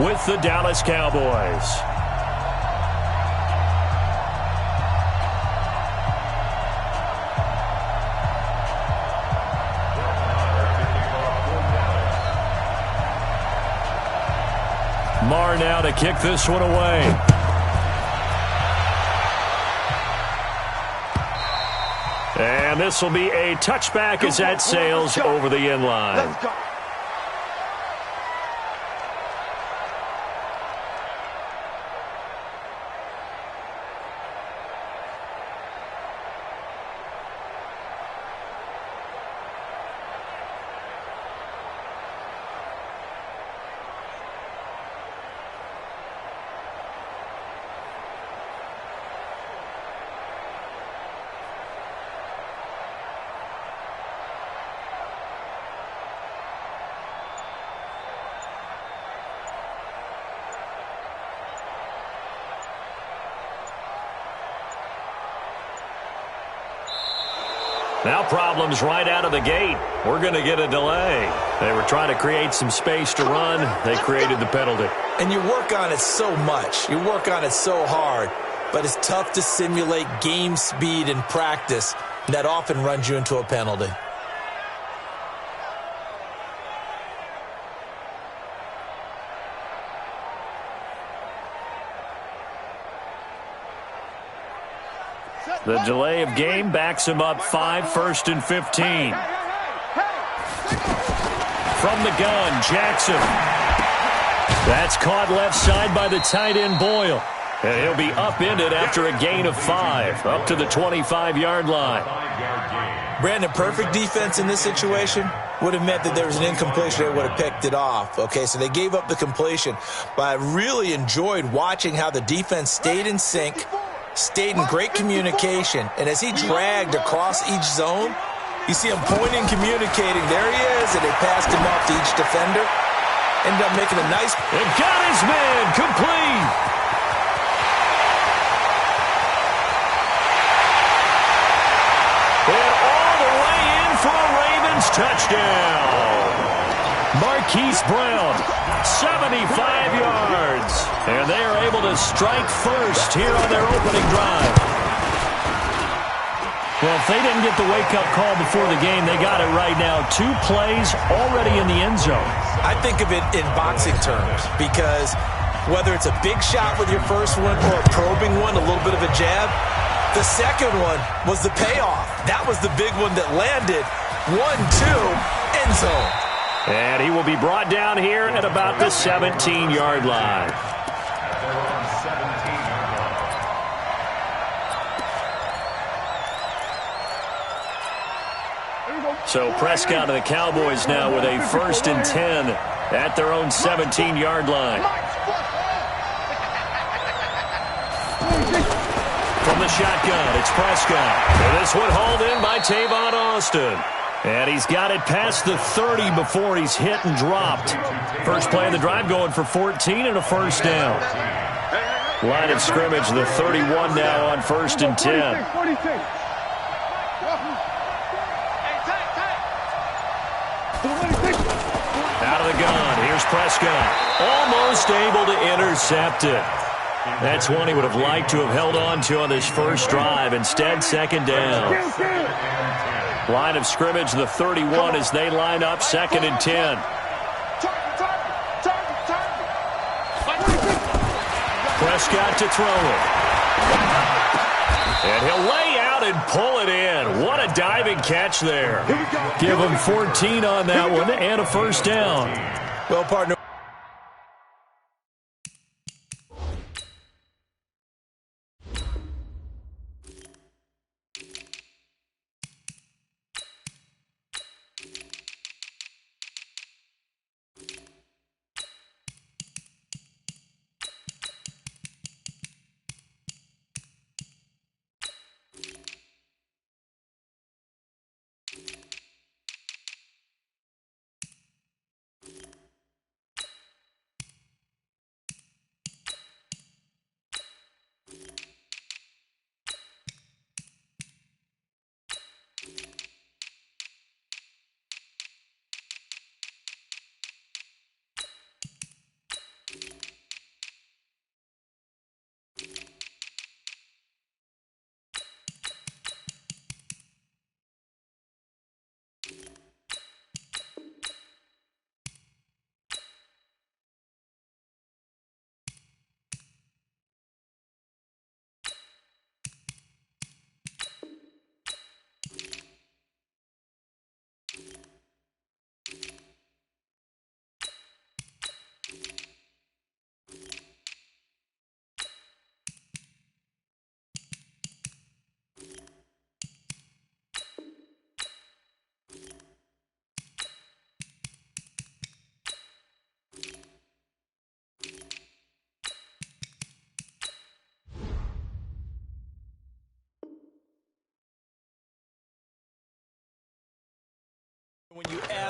with the Dallas Cowboys. Marr now to kick this one away. And this will be a touchback as that sails over the end line. Now problems right out of the gate. We're going to get a delay. They were trying to create some space to run. They created the penalty. And you work on it so much. You work on it so hard. But it's tough to simulate game speed in practice. And that often runs you into a penalty. The delay of game backs him up 5, 1st and 15. From the gun, Jackson. That's caught left side by the tight end Boyle. And he'll be upended after a gain of 5, up to the 25-yard line. Brandon, perfect defense in this situation would have meant that there was an incompletion. They would have picked it off. Okay, so they gave up the completion. But I really enjoyed watching how the defense stayed in sync, stayed in great communication, and as he dragged across each zone, you see him pointing, communicating. There he is, and they passed him off to each defender. Ended up making a nice... And got his man complete. And all the way in for a Ravens touchdown. Marquise Brown, 75 yards. And they are able to strike first here on their opening drive. Well, if they didn't get the wake-up call before the game, they got it right now. 2 plays already in the end zone. I think of it in boxing terms because whether it's a big shot with your first one or a probing one, a little bit of a jab, the second one was the payoff. That was the big one that landed. 1-2, end zone. And he will be brought down here at about the 17-yard line. So Prescott and the Cowboys now with a 1st and 10 at their own 17-yard line. From the shotgun, it's Prescott. And this one hauled in by Tavon Austin. And he's got it past the 30 before he's hit and dropped. First play of the drive going for 14 and a first down. Line of scrimmage, the 31 now on 1st and 10. Out of the gun, here's Prescott. Almost able to intercept it. That's one he would have liked to have held on to on this first drive. Instead, 2nd down. Line of scrimmage, the 31 as they line up 2nd and 10. Prescott to throw it. And he'll lay out and pull it in. What a diving catch there. Give him 14 on that one and a first down. Well, partner.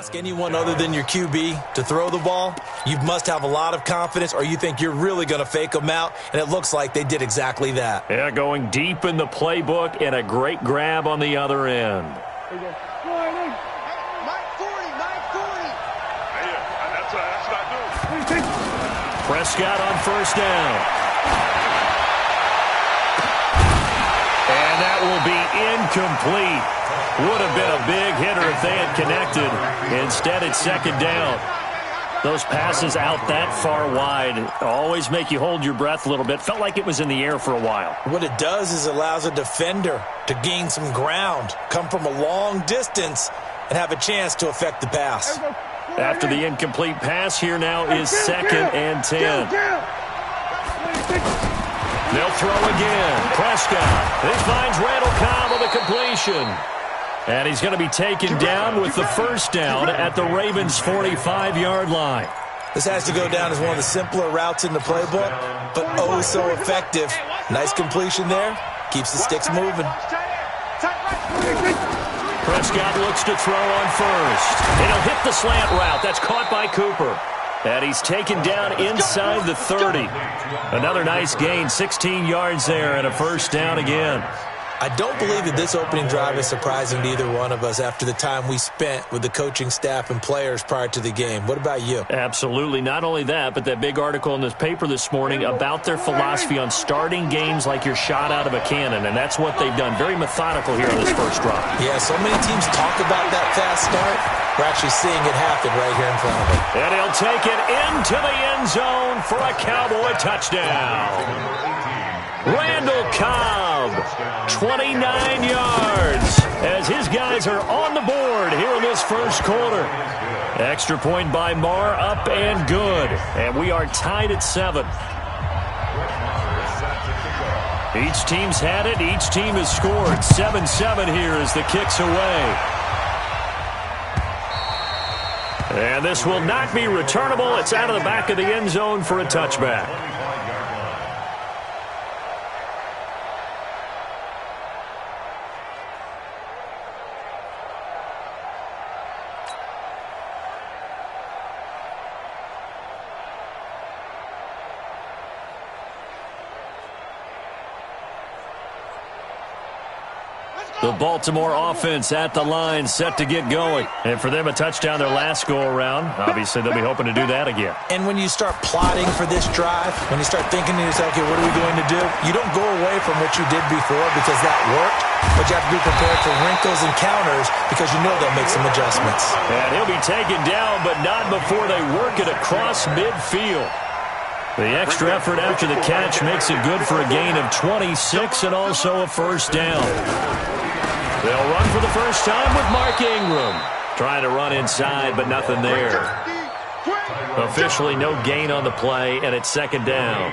ask anyone other than your QB to throw the ball, you must have a lot of confidence, or you think you're really going to fake them out, and it looks like they did exactly that. Yeah, going deep in the playbook and a great grab on the other end. Prescott on first down. And that will be incomplete. Would have been a big hitter if they had connected. Instead, it's second down. Those passes out that far wide always make you hold your breath a little bit. Felt like it was in the air for a while. What it does is allows a defender to gain some ground, come from a long distance, and have a chance to affect the pass. After the incomplete pass, here now is 2nd and 10. They'll throw again. Prescott. He finds Randall Cobb with a completion. And he's going to be taken down with the first down at the Ravens' 45-yard line. This has to go down as one of the simpler routes in the playbook, but oh so effective. Nice completion there. Keeps the sticks moving. Prescott looks to throw on first. And he'll hit the slant route. That's caught by Cooper. And he's taken down inside the 30. Another nice gain, 16 yards there, and a first down again. I don't believe that this opening drive is surprising to either one of us after the time we spent with the coaching staff and players prior to the game. What about you? Absolutely. Not only that, but that big article in this paper this morning about their philosophy on starting games like you're shot out of a cannon, and that's what they've done. Very methodical here on this first drive. Yeah, so many teams talk about that fast start. We're actually seeing it happen right here in front of them. And he'll take it into the end zone for a Cowboy touchdown. Randall Cobb, 29 yards, as his guys are on the board here in this first quarter. Extra point by Marr, up and good. And we are tied at 7. Each team's had it. Each team has scored. 7-7 here as the kick's away. And this will not be returnable. It's out of the back of the end zone for a touchback. The Baltimore offense at the line, set to get going. And for them, a touchdown their last go-around. Obviously, they'll be hoping to do that again. And when you start plotting for this drive, when you start thinking to yourself, okay, what are we going to do? You don't go away from what you did before because that worked, but you have to be prepared for wrinkles and counters because you know they'll make some adjustments. And he'll be taken down, but not before they work it across midfield. The extra effort after the catch makes it good for a gain of 26 and also a first down. They'll run for the first time with Mark Ingram. Trying to run inside, but nothing there. Officially no gain on the play, and it's second down.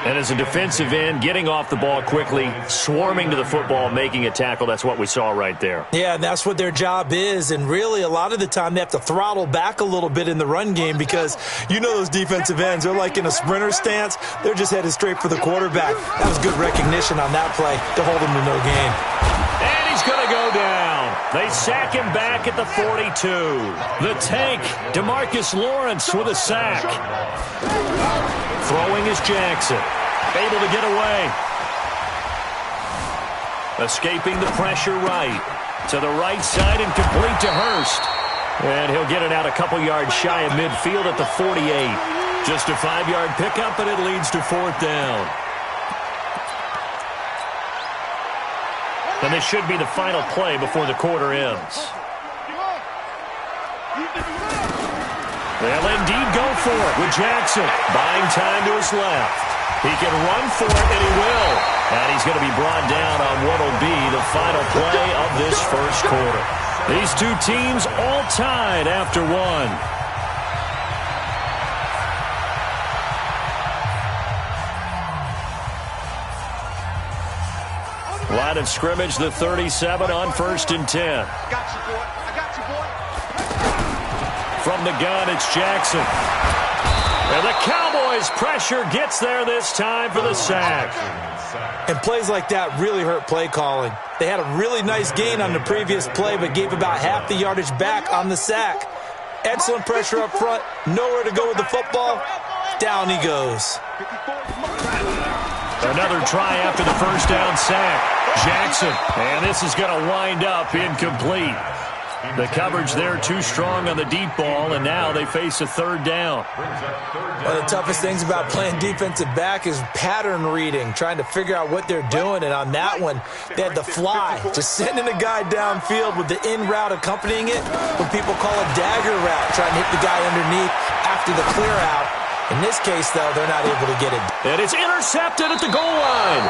And as a defensive end, getting off the ball quickly, swarming to the football, making a tackle, that's what we saw right there. Yeah, and that's what their job is. And really, a lot of the time, they have to throttle back a little bit in the run game because you know those defensive ends, they're like in a sprinter stance. They're just headed straight for the quarterback. That was good recognition on that play to hold him to no gain. And he's going to go down. They sack him back at the 42. The tank, DeMarcus Lawrence with a sack. Throwing is Jackson. Able to get away. Escaping the pressure right. To the right side and complete to Hurst. And he'll get it out a couple yards shy of midfield at the 48. Just a 5-yard pickup, and it leads to fourth down. And this should be the final play before the quarter ends. They'll indeed go for it with Jackson. Buying time to his left. He can run for it, and he will. And he's going to be brought down on what will be the final play of this first quarter. These two teams all tied after one. Line of scrimmage, the 37 on 1st and 10. I got you, boy. I got you, boy. From the gun, it's Jackson. And the Cowboys' pressure gets there this time for the sack. And plays like that really hurt play calling. They had a really nice gain on the previous play, but gave about half the yardage back on the sack. Excellent pressure up front. Nowhere to go with the football. Down he goes. Another try after the first down sack. Jackson, and this is going to wind up incomplete. The coverage there too strong on the deep ball, and now they face a third down. One of the toughest things about playing defensive back is pattern reading, trying to figure out what they're doing. And on that one, they had the fly, just sending a guy downfield with the in route accompanying it, what people call a dagger route, trying to hit the guy underneath after the clear out. In this case, though, they're not able to get it. And it's intercepted at the goal line.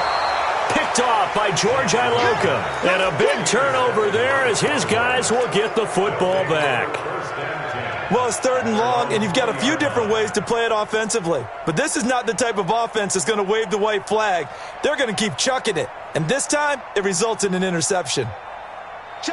Picked off by George Iloka. And a big turnover there as his guys will get the football back. Well, it's 3rd and long, and you've got a few different ways to play it offensively. But this is not the type of offense that's going to wave the white flag. They're going to keep chucking it. And this time, it results in an interception.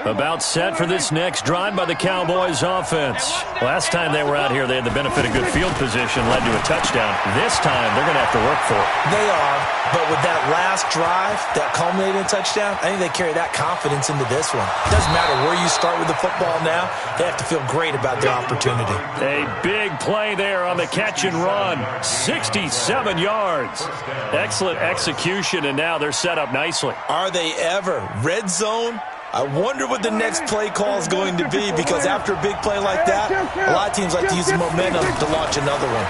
About set for this next drive by the Cowboys offense. Last time they were out here, they had the benefit of good field position, led to a touchdown. This time, they're going to have to work for it. They are, but with that last drive, that culminating touchdown, I think they carry that confidence into this one. Doesn't matter where you start with the football now, they have to feel great about their opportunity. A big play there on the catch and run. 67 yards. Excellent execution, and now they're set up nicely. Are they ever? Red zone? I wonder what the next play call is going to be, because after a big play like that, a lot of teams like to use the momentum to launch another one.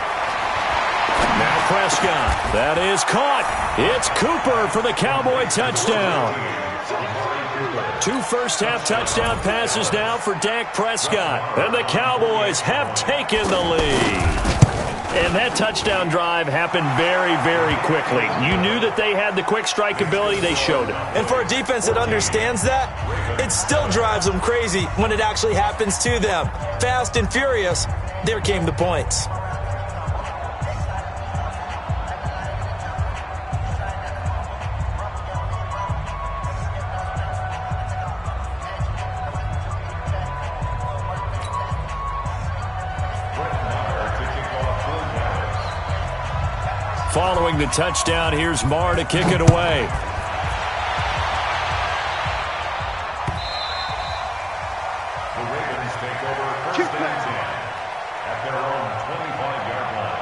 Now Prescott. That is caught. It's Cooper for the Cowboy touchdown. 2 first-half touchdown passes now for Dak Prescott. And the Cowboys have taken the lead. And that touchdown drive happened very, very quickly. You knew that they had the quick strike ability. They showed it. And for a defense that understands that, it still drives them crazy when it actually happens to them. Fast and furious, there came the points. Following the touchdown, here's Marr to kick it away. The Ravens take over first and 10 at their own 25-yard line.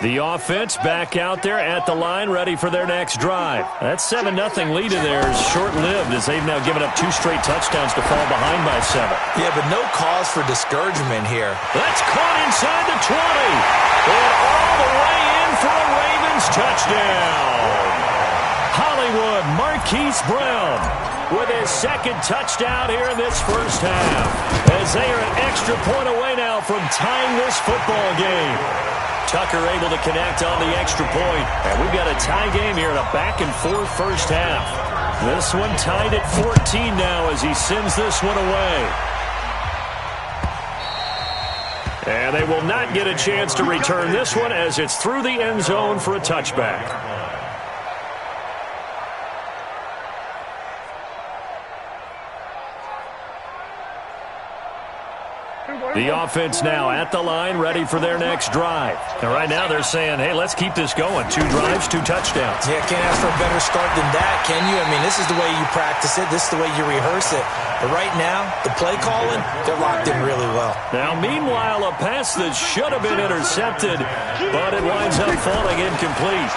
The offense back out there at the line, ready for their next drive. That 7-0 lead of theirs short-lived as they've now given up 2 straight touchdowns to fall behind by 7. Yeah, but no cause for discouragement here. That's caught inside the 20. And all the way in for a Ravens touchdown. Hollywood Marquise Brown with his 2nd touchdown here in this first half, as they are an extra point away now from tying this football game. Tucker able to connect on the extra point. And we've got a tie game here in a back-and-forth first half. This one tied at 14 now as he sends this one away. And they will not get a chance to return this one as it's through the end zone for a touchback. The offense now at the line, ready for their next drive. And right now they're saying, hey, let's keep this going. 2 drives, 2 touchdowns. Yeah, can't ask for a better start than that, can you? I mean, this is the way you practice it. This is the way you rehearse it. But right now, the play calling, they're locked in really well. Now, meanwhile, a pass that should have been intercepted, but it winds up falling incomplete.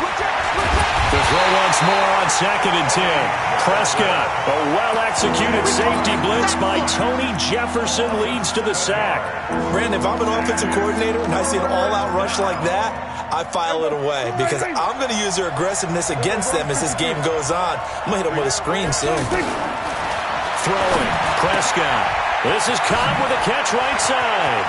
The throw once more on 2nd and 10. Prescott, a well-executed safety blitz by Tony Jefferson leads to the sack. Brandon, if I'm an offensive coordinator and I see an all-out rush like that, I file it away because I'm going to use their aggressiveness against them as this game goes on. I'm going to hit them with a screen soon. Throwing, Prescott. This is Cobb with a catch right side.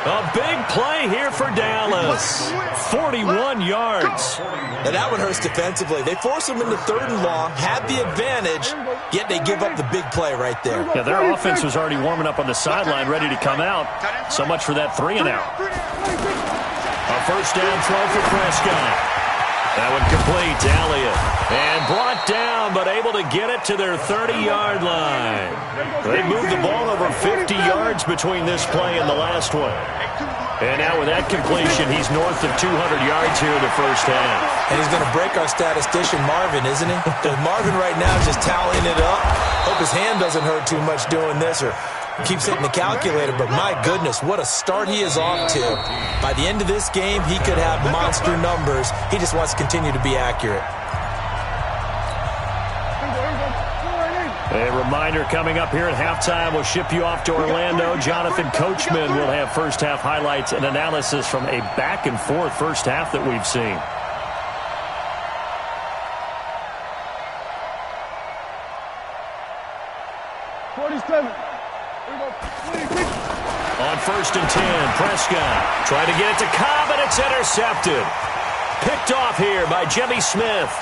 A big play here for Dallas. 41 yards. Now that one hurts defensively. They force them into 3rd and long, have the advantage, yet they give up the big play right there. Yeah, their offense was already warming up on the sideline, ready to come out. So much for that 3 and out. A first down throw for Prescott. That one complete to Elliott. And brought down, but able to get it to their 30-yard line. They moved the ball over 50 yards between this play and the last one. And now with that completion, he's north of 200 yards here in the first half. And he's going to break our statistician Marvin, isn't he? Because Marvin right now is just tallying it up. Hope his hand doesn't hurt too much doing this or keeps hitting the calculator. But my goodness, what a start he is off to. By the end of this game, he could have monster numbers. He just wants to continue to be accurate. A reminder coming up here at halftime, we'll ship you off to Orlando. Jonathan Coachman will have first half highlights and analysis from a back-and-forth first half that we've seen. On 1st and 10, Prescott trying to get it to Cobb, and it's intercepted. Picked off here by Jimmy Smith.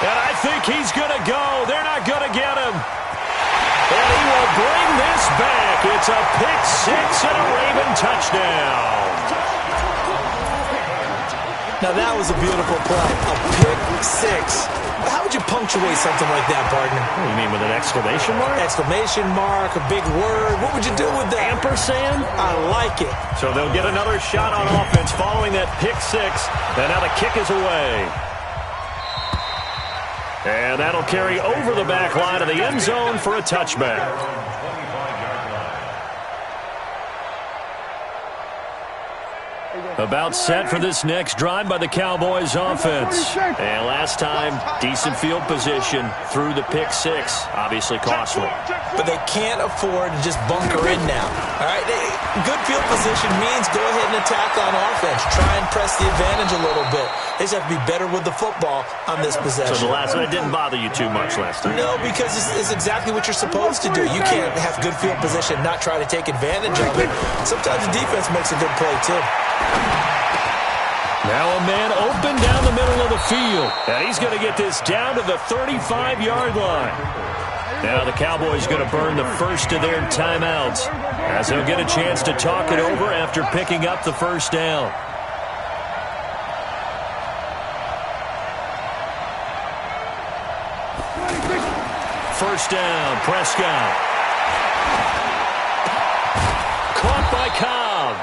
And I think he's going to go. They're not going to get him. And he will bring this back. It's a pick 6 and a Raven touchdown. Now that was a beautiful play. A pick 6. How would you punctuate something like that, partner? What do you mean, with an exclamation mark? Exclamation mark, a big word. What would you do with that? Ampersand? I like it. So they'll get another shot on offense following that pick 6. And now the kick is away. And that'll carry over the back line of the end zone for a touchback. About set for this next drive by the Cowboys offense. And last time, decent field position through the pick 6. Obviously costly. But they can't afford to just bunker in now. All right, good field position means go ahead and attack on offense. Try and press the advantage a little bit. They just have to be better with the football on this possession. So the last one, it didn't bother you too much last time? No, because it's exactly what you're supposed to do. You can't have good field position and not try to take advantage of it. Sometimes the defense makes a good play, too. Now a man open down the middle of the field. And he's going to get this down to the 35-yard line. Now the Cowboys going to burn the first of their timeouts as they'll get a chance to talk it over after picking up the first down. First down, Prescott. Caught by Cobb.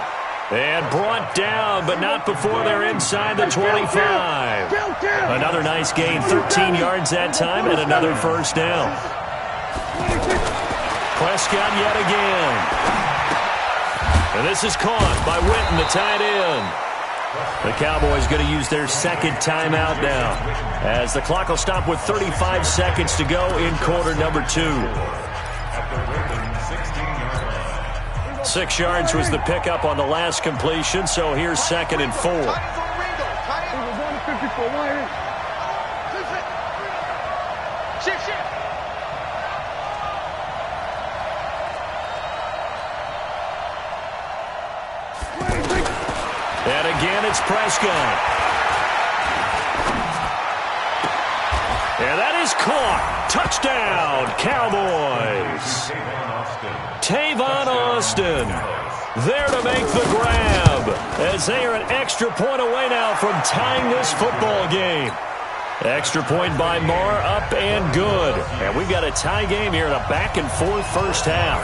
And brought down, but not before they're inside the 25. Another nice gain, 13 yards that time, and another first down. Prescott yet again. And this is caught by Witten, the tight end. The Cowboys going to use their second timeout now, as the clock will stop with 35 seconds to go in quarter number 2. 6 yards was the pickup on the last completion, so here's 2nd and 4. And again, it's Prescott. And that is caught. Touchdown, Cowboys. Tavon Austin there to make the grab, as they are an extra point away now from tying this football game. Extra point by Marr, up and good. And we've got a tie game here in a back-and-forth first half.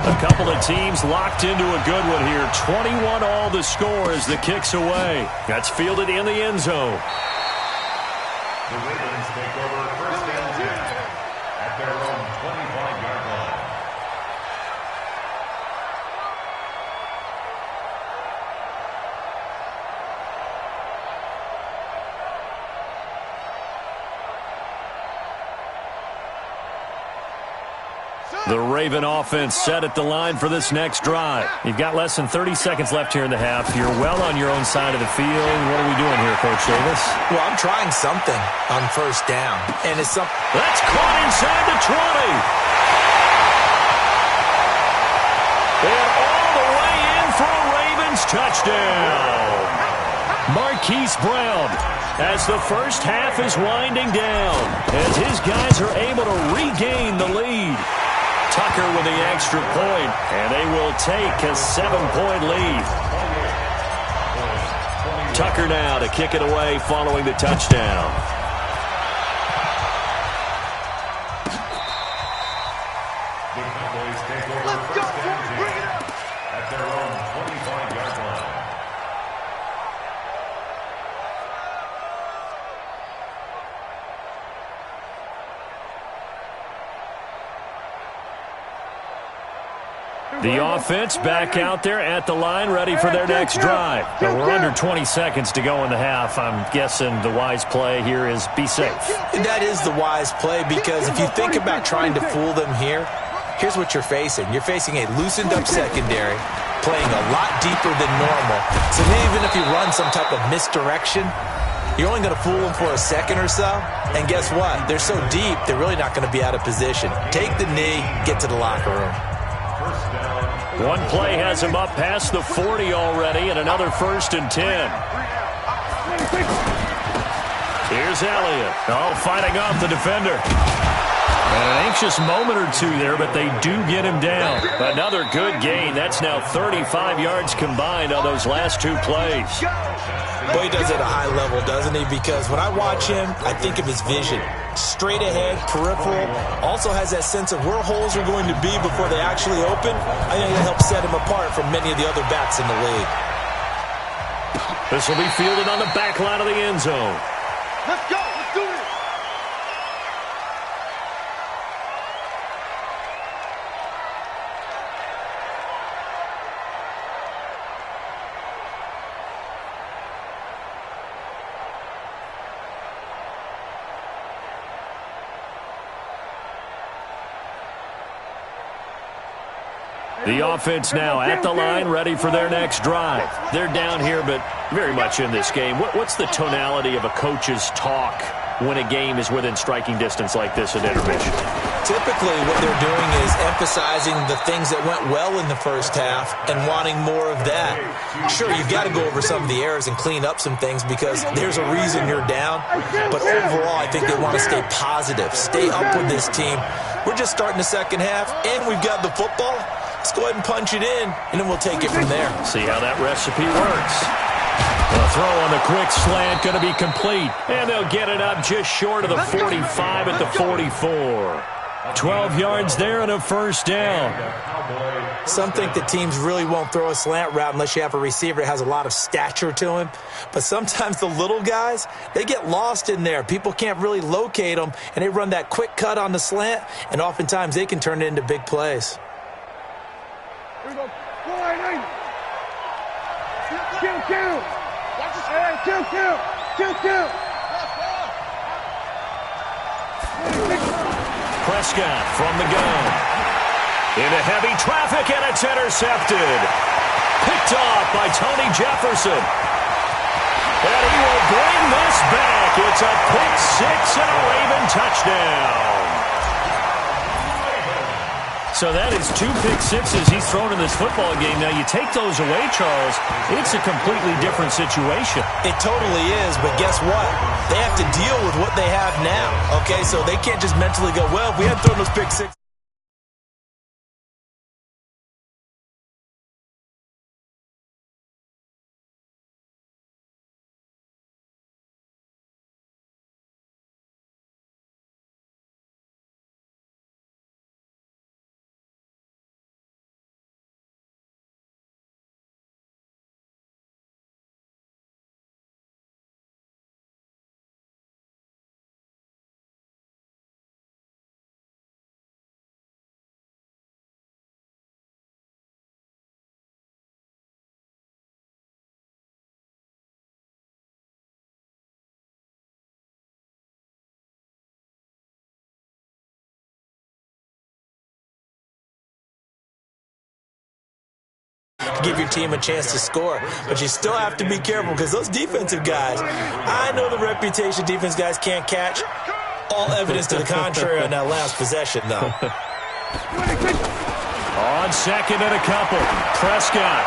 A couple of teams locked into a good one here. 21 all the score as the kick's away. That's fielded in the end zone. The Ravens take over first and 10 at their own 25-yard line. The Raven offense set at the line for this next drive. You've got less than 30 seconds left here in the half. You're well on your own side of the field. What are we doing here, Coach Davis? Well, I'm trying something on first down. And it's something. That's caught inside the 20. touchdown. Marquise Brown, as the first half is winding down, as his guys are able to regain the lead. Tucker with the extra point, and they will take a 7-point lead. Tucker now to kick it away following the touchdown. The Cowboys take over first and 10 at their own 25-yard line. The offense back out there at the line, ready for their next drive. Now we're under 20 seconds to go in the half. I'm guessing the wise play here is be safe. That is the wise play, because if you think about trying to fool them here, here's what you're facing. You're facing a loosened-up secondary, playing a lot deeper than normal. So even if you run some type of misdirection, you're only going to fool them for a second or so. And guess what? They're so deep, they're really not going to be out of position. Take the knee, get to the locker room. One play has him up past the 40 already, and another 1st and 10. Here's Elliott. Oh, fighting off the defender. An anxious moment or two there, but they do get him down. Another good gain. That's now 35 yards combined on those last 2 plays. Boy, he does it at a high level, doesn't he? Because when I watch him, I think of his vision. Straight ahead, peripheral, also has that sense of where holes are going to be before they actually open. I think that helps set him apart from many of the other backs in the league. This will be fielded on the back line of the end zone. Let's go. Let's do it. The offense now at the line, ready for their next drive. They're down here, but very much in this game. What's the tonality of a coach's talk when a game is within striking distance like this at intermission? Typically, what they're doing is emphasizing the things that went well in the first half and wanting more of that. Sure, you've got to go over some of the errors and clean up some things because there's a reason you're down. But overall, I think they want to stay positive, stay up with this team. We're just starting the second half, and we've got the football. Let's go ahead and punch it in, and then we'll take it from there. See how that recipe works. The throw on the quick slant going to be complete, and they'll get it up just short of the 45 at the 44. 12 yards there and a 1st down. Some think that teams really won't throw a slant route unless you have a receiver that has a lot of stature to him. But sometimes the little guys, they get lost in there. People can't really locate them, and they run that quick cut on the slant, and oftentimes they can turn it into big plays. Here we go. Kill. Watch this. Hey, kill. Prescott from the gun. Into heavy traffic, and it's intercepted. Picked off by Tony Jefferson. And he will bring this back. It's a pick 6 and a Raven touchdown. So that is 2 pick sixes he's thrown in this football game. Now, you take those away, Charles, it's a completely different situation. It totally is, but guess what? They have to deal with what they have now, okay? So they can't just mentally go, well, if we had thrown those pick six. Give your team a chance to score, but you still have to be careful because those defensive guys, I know the reputation defense guys can't catch. All evidence to the contrary on that last possession, though. On 2nd and a couple, Prescott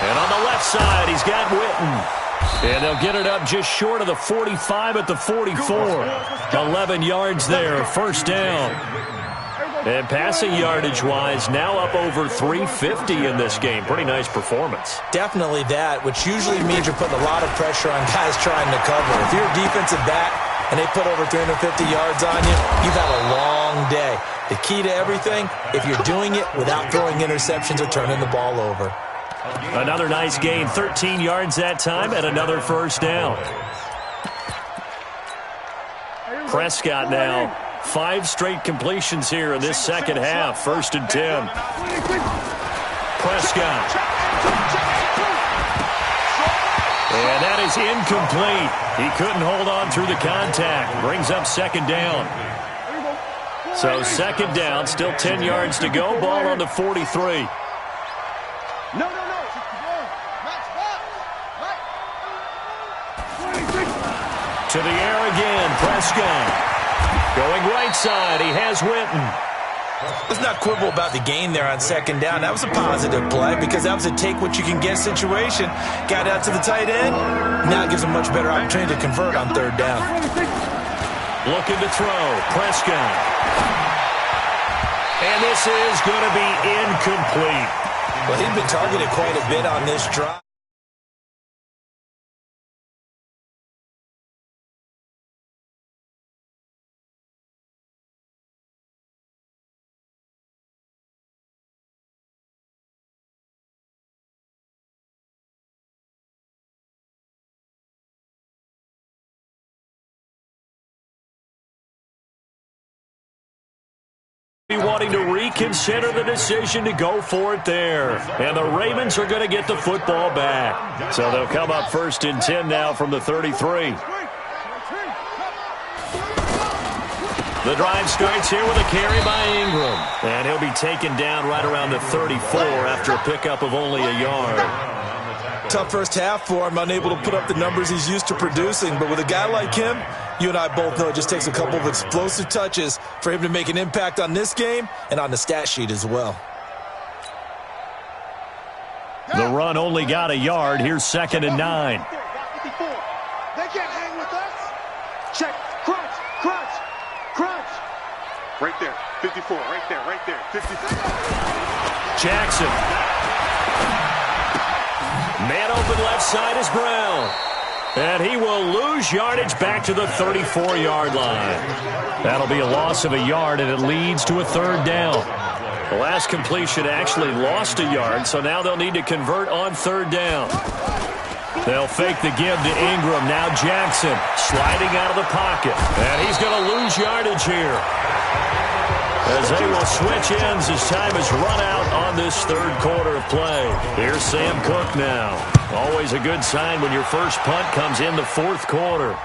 And on the left side, he's got Witten. And they'll get it up just short of the 45 at the 44. 11 yards there, first down. And passing yardage-wise, now up over 350 in this game. Pretty nice performance. Definitely that, which usually means you're putting a lot of pressure on guys trying to cover. If you're a defensive back and they put over 350 yards on you, you've had a long day. The key to everything, if you're doing it without throwing interceptions or turning the ball over. Another nice gain, 13 yards that time, and another first down. Prescott now, 5 straight completions here in this second half. First and 10. Prescott. And that is incomplete. He couldn't hold on through the contact. Brings up second down. So second down, still 10 yards to go. Ball on the 43. No. To the air again, Prescott. Going right side, he has Witten. Let's not quibble about the gain there on second down. That was a positive play because that was a take-what-you-can-get situation. Got out to the tight end. Now it gives him much better opportunity to convert on third down. Looking to throw, Prescott. And this is going to be incomplete. Well, he's been targeted quite a bit on this drive. Wanting to reconsider the decision to go for it there. And the Ravens are going to get the football back. So they'll come up first and 10 now from the 33. The drive starts here with a carry by Ingram. And he'll be taken down right around the 34 after a pickup of only a yard. Tough first half for him, unable to put up the numbers he's used to producing. But with a guy like him, you and I both know it just takes a couple of explosive touches for him to make an impact on this game and on the stat sheet as well. The run only got a yard. Here's second and 9. They can't hang with us. Check. Crunch. Right there. 54. Right there. 54. Jackson. Man open left side is Brown. And he will lose yardage back to the 34-yard line. That'll be a loss of a yard, and it leads to a third down. The last completion actually lost a yard, so now they'll need to convert on third down. They'll fake the give to Ingram. Now Jackson sliding out of the pocket. And he's going to lose yardage here, as they will switch ends as time is run out on this third quarter of play. Here's Sam Cook now. Always a good sign when your first punt comes in the fourth quarter.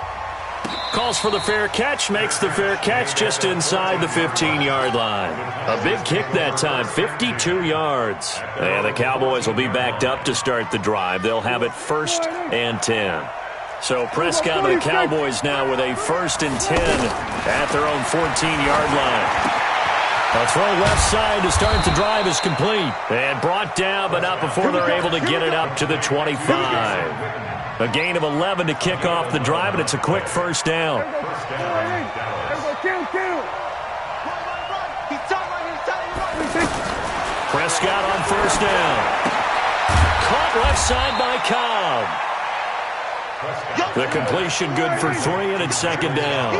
Calls for the fair catch, makes the fair catch just inside the 15-yard line. A big kick that time, 52 yards. And the Cowboys will be backed up to start the drive. They'll have it first and 10. So Prescott and the Cowboys now with a first and 10 at their own 14-yard line. A throw left side to start the drive is complete. And brought down, but not before they're able to get it up to the 25. A gain of 11 to kick off the drive, and it's a quick first down. Prescott on first down. Caught left side by Cobb. The completion good for 3, and it's second down.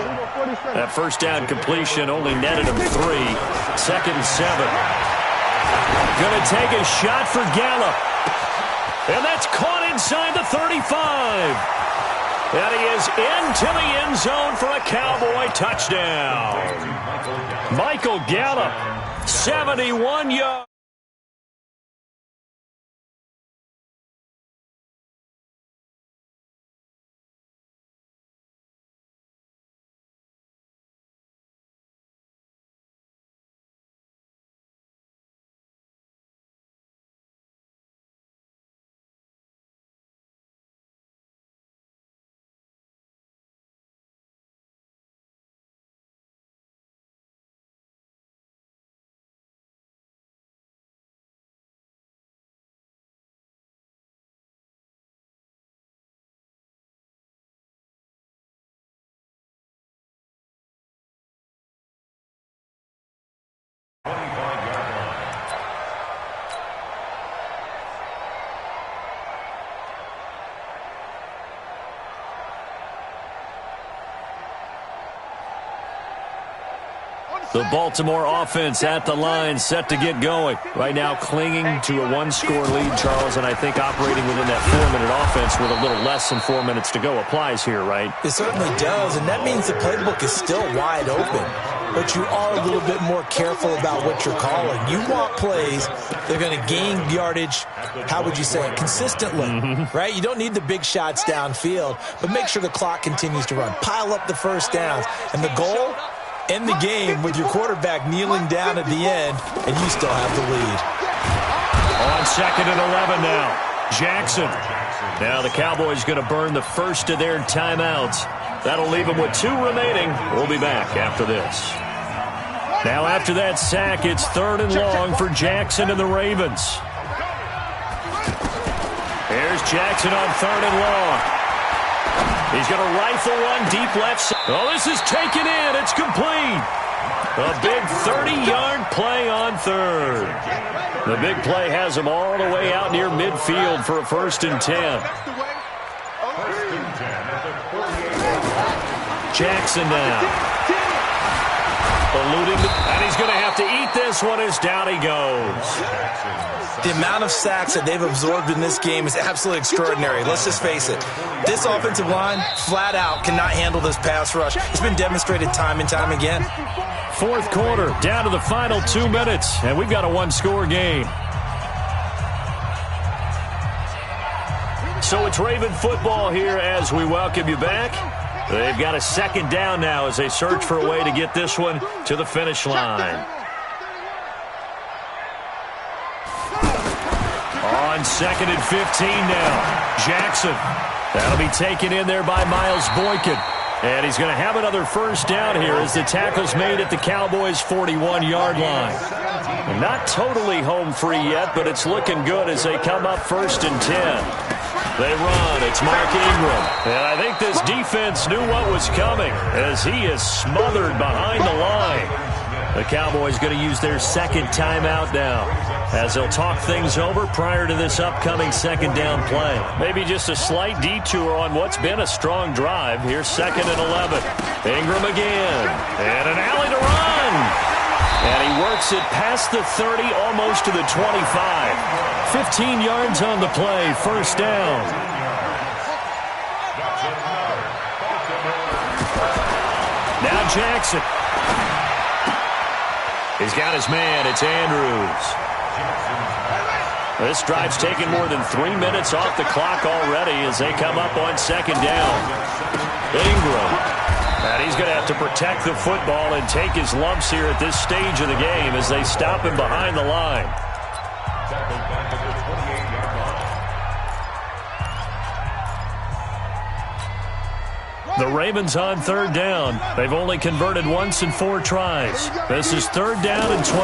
That first down completion only netted him 3. Second and 7. Going to take a shot for Gallup. And that's caught inside the 35. And he is into the end zone for a Cowboy touchdown. Michael Gallup, 71 yards. The Baltimore offense at the line, set to get going. Right now clinging to a one-score lead, Charles, and I think operating within that 4-minute offense with a little less than 4 minutes to go applies here, right? It certainly does, and that means the playbook is still wide open. But you are a little bit more careful about what you're calling. You want plays that are going to gain yardage, how would you say it, consistently, right? You don't need the big shots downfield, but make sure the clock continues to run. Pile up the first downs, and the goal, end the game with your quarterback kneeling down at the end, and you still have the lead. On 2nd and 11 now, Jackson. Now the Cowboys going to burn the first of their timeouts. That'll leave them with 2 remaining. We'll be back after this. Now after that sack, it's 3rd and long for Jackson and the Ravens. Here's Jackson on 3rd and long. He's going to rifle one deep left side. Oh, this is taken in. It's complete. A big 30-yard play on 3rd. The big play has him all the way out near midfield for a 1st and 10. Jackson now. Eluding, and he's going to have to eat this one as down he goes. The amount of sacks that they've absorbed in this game is absolutely extraordinary. Let's just face it. This offensive line, flat out, cannot handle this pass rush. It's been demonstrated time and time again. 4th quarter, down to the final 2 minutes, and we've got a 1-score game. So it's Raven football here as we welcome you back. They've got a 2nd down now as they search for a way to get this one to the finish line. On 2nd and 15 now, Jackson. That'll be taken in there by Miles Boykin. And he's going to have another 1st down here as the tackle's made at the Cowboys' 41-yard line. Not totally home free yet, but it's looking good as they come up 1st and 10. They run. It's Mark Ingram. And I think this defense knew what was coming as he is smothered behind the line. The Cowboys going to use their 2nd timeout now as they'll talk things over prior to this upcoming 2nd down play. Maybe just a slight detour on what's been a strong drive. Here's 2nd and 11. Ingram again. And an alley to run. And he works it past the 30, almost to the 25. 15 yards on the play, 1st down. Now Jackson. He's got his man. It's Andrews. This drive's taken more than 3 minutes off the clock already as they come up on 2nd down. Ingram. And he's going to have to protect the football and take his lumps here at this stage of the game as they stop him behind the line. The Ravens on 3rd down. They've only converted once in 4 tries. This is 3rd down and 12.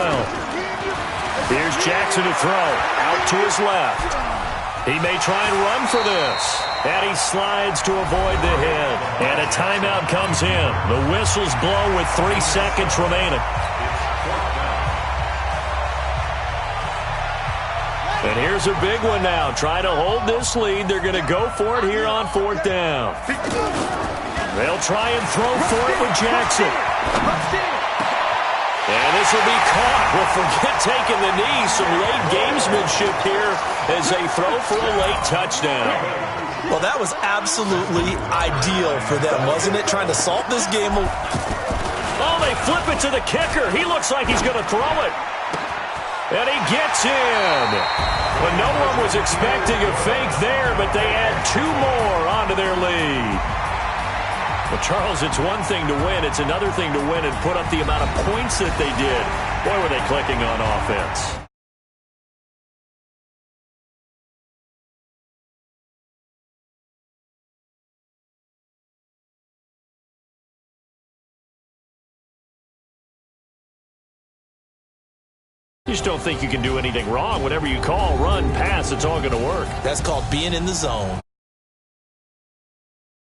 Here's Jackson to throw. Out to his left. He may try and run for this. And he slides to avoid the hit. And a timeout comes in. The whistles blow with 3 seconds remaining. And here's a big one now. Try to hold this lead. They're going to go for it here on 4th down. They'll try and throw for it with Jackson. And this will be caught. Well, forget taking the knee. Some late gamesmanship here as they throw for a late touchdown. Well, that was absolutely ideal for them, wasn't it? Trying to salt this game. Oh, they flip it to the kicker. He looks like he's going to throw it. And he gets in. But no one was expecting a fake there, but they add 2 more onto their lead. Well, Charles, it's one thing to win. It's another thing to win and put up the amount of points that they did. Boy, were they clicking on offense. You just don't think you can do anything wrong. Whatever you call, run, pass, it's all going to work. That's called being in the zone.